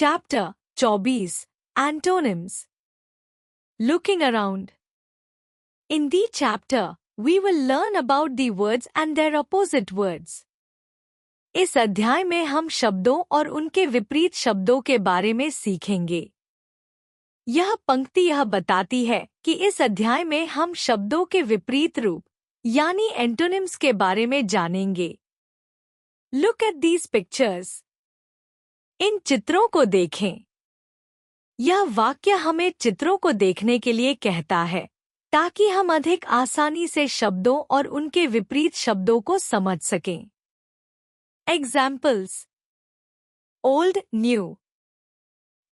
Chapter 24 Antonyms. Looking around. In the chapter, we will learn about the words and their opposite words. इस अध्याय में हम शब्दों और उनके विपरीत शब्दों के बारे में सीखेंगे। यह पंक्ति यह बताती है कि इस अध्याय में हम शब्दों के विपरीत रूप यानी एंटोनिम्स के बारे में जानेंगे। Look at these pictures. इन चित्रों को देखें। यह वाक्य हमें चित्रों को देखने के लिए कहता है ताकि हम अधिक आसानी से शब्दों और उनके विपरीत शब्दों को समझ सकें। Examples. Old, new.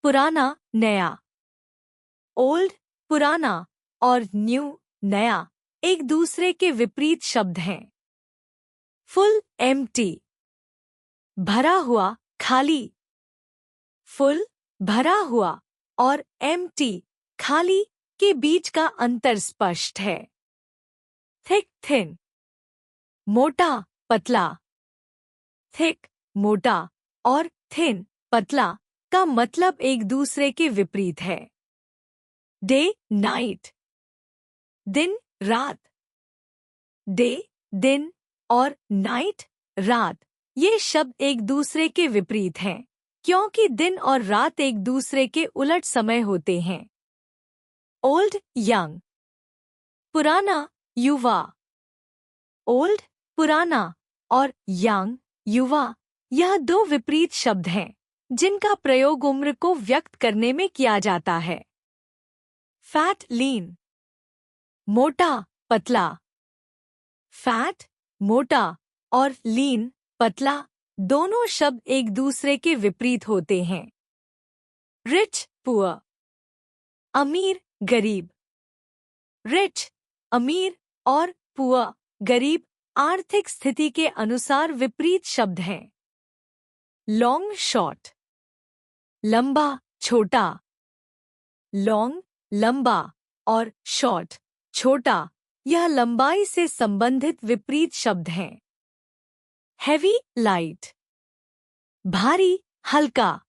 पुराना, नया। Old, पुराना और new, नया एक दूसरे के विपरीत शब्द हैं। Full, empty. भरा हुआ, खाली। Full, भरा हुआ और empty, खाली के बीच का अंतर स्पष्ट है। Thick, thin. मोटा, पतला। Thick, मोटा और thin, पतला का मतलब एक दूसरे के विपरीत है। Day, night. दिन, रात। Day, दिन और night, रात ये शब्द एक दूसरे के विपरीत हैं क्योंकि दिन और रात एक दूसरे के उलट समय होते हैं। Old, young. पुराना, युवा। Old, पुराना और young, युवा यह दो विपरीत शब्द हैं जिनका प्रयोग उम्र को व्यक्त करने में किया जाता है। Fat, lean. मोटा, पतला। Fat, मोटा और lean, पतला दोनों शब्द एक दूसरे के विपरीत होते हैं। Rich, poor. अमीर, गरीब। Rich, अमीर और poor, गरीब आर्थिक स्थिति के अनुसार विपरीत शब्द हैं। Long, short. लंबा, छोटा। Long, लंबा और short, छोटा यह लंबाई से संबंधित विपरीत शब्द हैं। Heavy, light. भारी, हल्का।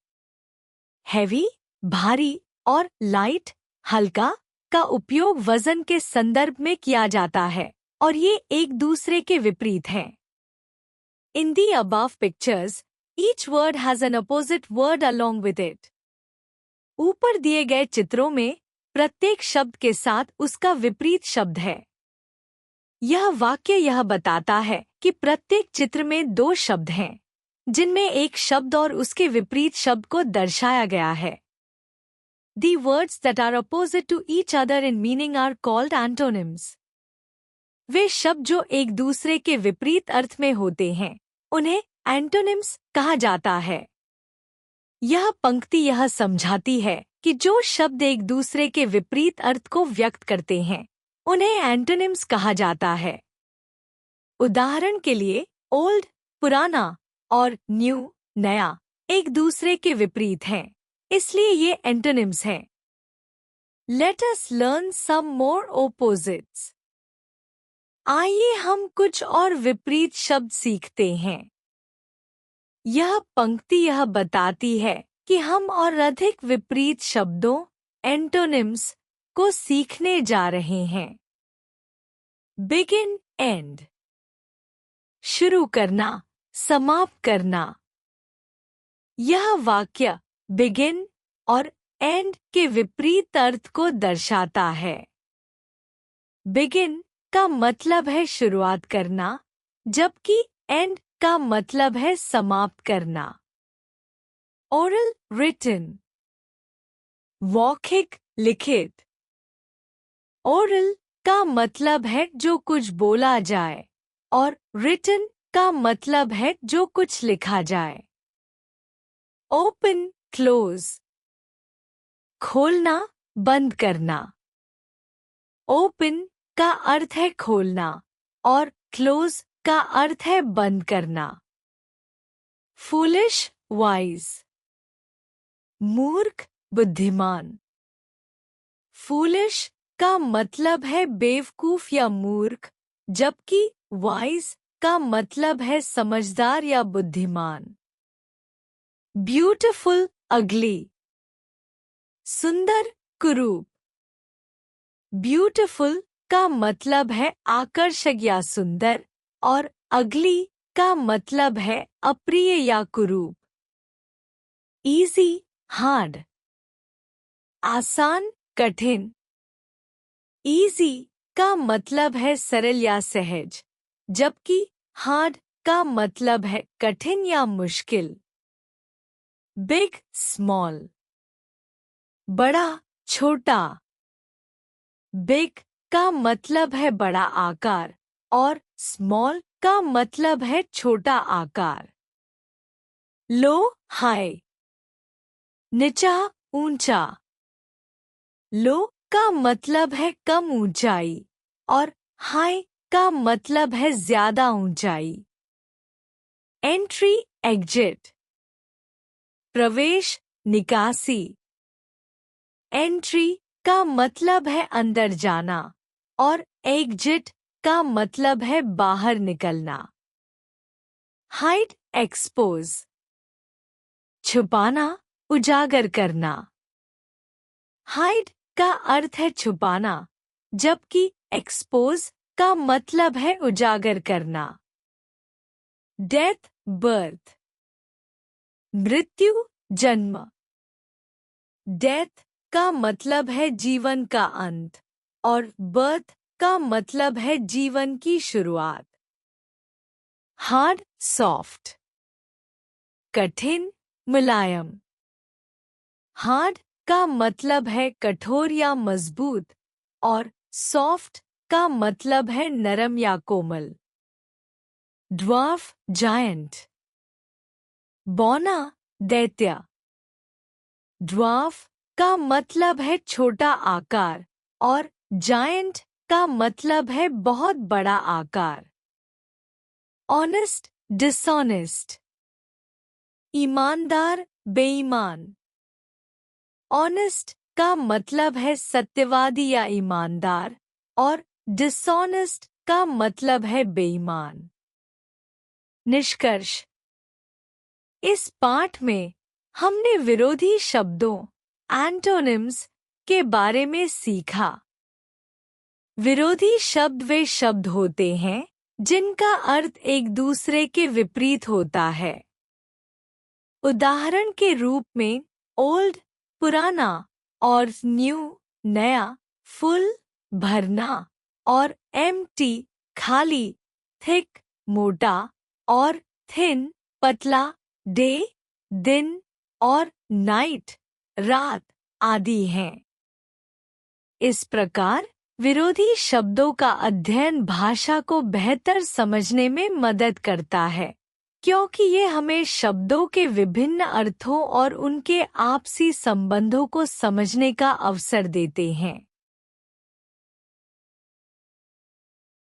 Heavy, भारी और light, हल्का का उपयोग वजन के संदर्भ में किया जाता है और ये एक दूसरे के विपरीत हैं। In the above pictures, each word has an opposite word along with it. ऊपर दिए गए चित्रों में प्रत्येक शब्द के साथ उसका विपरीत शब्द है। यह वाक्य यह बताता है कि प्रत्येक चित्र में दो शब्द हैं जिनमें एक शब्द और उसके विपरीत शब्द को दर्शाया गया है। The words that are opposite to each other in meaning are called antonyms. वे शब्द जो एक दूसरे के विपरीत अर्थ में होते हैं उन्हें एंटोनिम्स कहा जाता है। यह पंक्ति यह समझाती है कि जो शब्द एक दूसरे के विपरीत अर्थ को व्यक्त करते हैं उन्हें एंटोनिम्स कहा जाता है। उदाहरण के लिए ओल्ड, पुराना और न्यू, नया एक दूसरे के विपरीत हैं, इसलिए ये एंटोनिम्स हैं। Let us learn some more opposites. आइए हम कुछ और विपरीत शब्द सीखते हैं। यह पंक्ति यह बताती है कि हम और अधिक विपरीत शब्दों एंटोनिम्स को सीखने जा रहे हैं। Begin, end. शुरू करना, समाप्त करना। यह वाक्य begin और end के विपरीत अर्थ को दर्शाता है। Begin का मतलब है शुरुआत करना, जबकि end का मतलब है समाप्त करना। Oral, written. मौखिक, लिखित। Oral का मतलब है जो कुछ बोला जाए और written का मतलब है जो कुछ लिखा जाए। Open, close. खोलना, बंद करना। Open का अर्थ है खोलना और close का अर्थ है बंद करना। Foolish, wise. मूर्ख, बुद्धिमान। Foolish का मतलब है बेवकूफ या मूर्ख, जबकि wise का मतलब है समझदार या बुद्धिमान। Beautiful, अगली। सुंदर, कुरूप। ब्यूटीफुल का मतलब है आकर्षक या सुंदर, और अगली का मतलब है अप्रिय या कुरूप। Easy, hard. आसान, कठिन। इजी का मतलब है सरल या सहज, जबकि हार्ड का मतलब है कठिन या मुश्किल। Big, small. बड़ा, छोटा। बिग का मतलब है बड़ा आकार और स्मॉल का मतलब है छोटा आकार। लो, हाई। नीचा, ऊंचा। लो का मतलब है कम ऊंचाई और हाई का मतलब है ज्यादा ऊंचाई। Entry, exit. प्रवेश, निकासी। एंट्री का मतलब है अंदर जाना और एग्जिट का मतलब है बाहर निकलना। Hide, expose. छुपाना, उजागर करना। हाइड का अर्थ है छुपाना, जबकि एक्सपोज का मतलब है उजागर करना। Death, birth. मृत्यु, जन्म। डेथ का मतलब है जीवन का अंत और बर्थ का मतलब है जीवन की शुरुआत। Hard, soft. कठिन, मुलायम। हार्ड का मतलब है कठोर या मजबूत और सॉफ्ट का मतलब है नरम या कोमल। Dwarf, giant. बौना, दैत्य। ड्वार्फ का मतलब है छोटा आकार और जायंट का मतलब है बहुत बड़ा आकार। Honest, dishonest. ईमानदार, बेईमान। ऑनेस्ट का मतलब है सत्यवादी या ईमानदार और डिसऑनेस्ट का मतलब है बेईमान। निष्कर्ष। इस पाठ में हमने विरोधी शब्दों, एंटोनिम्स के बारे में सीखा। विरोधी शब्द वे शब्द होते हैं जिनका अर्थ एक दूसरे के विपरीत होता है। उदाहरण के रूप में ओल्ड, पुराना, और न्यू, नया। फुल, भरना, और एम्प्टी, खाली। थिक, मोटा, और थिन, पतला। डे, दिन, और नाइट, रात आदि हैं। इस प्रकार विरोधी शब्दों का अध्ययन भाषा को बेहतर समझने में मदद करता है, क्योंकि ये हमें शब्दों के विभिन्न अर्थों और उनके आपसी संबंधों को समझने का अवसर देते हैं।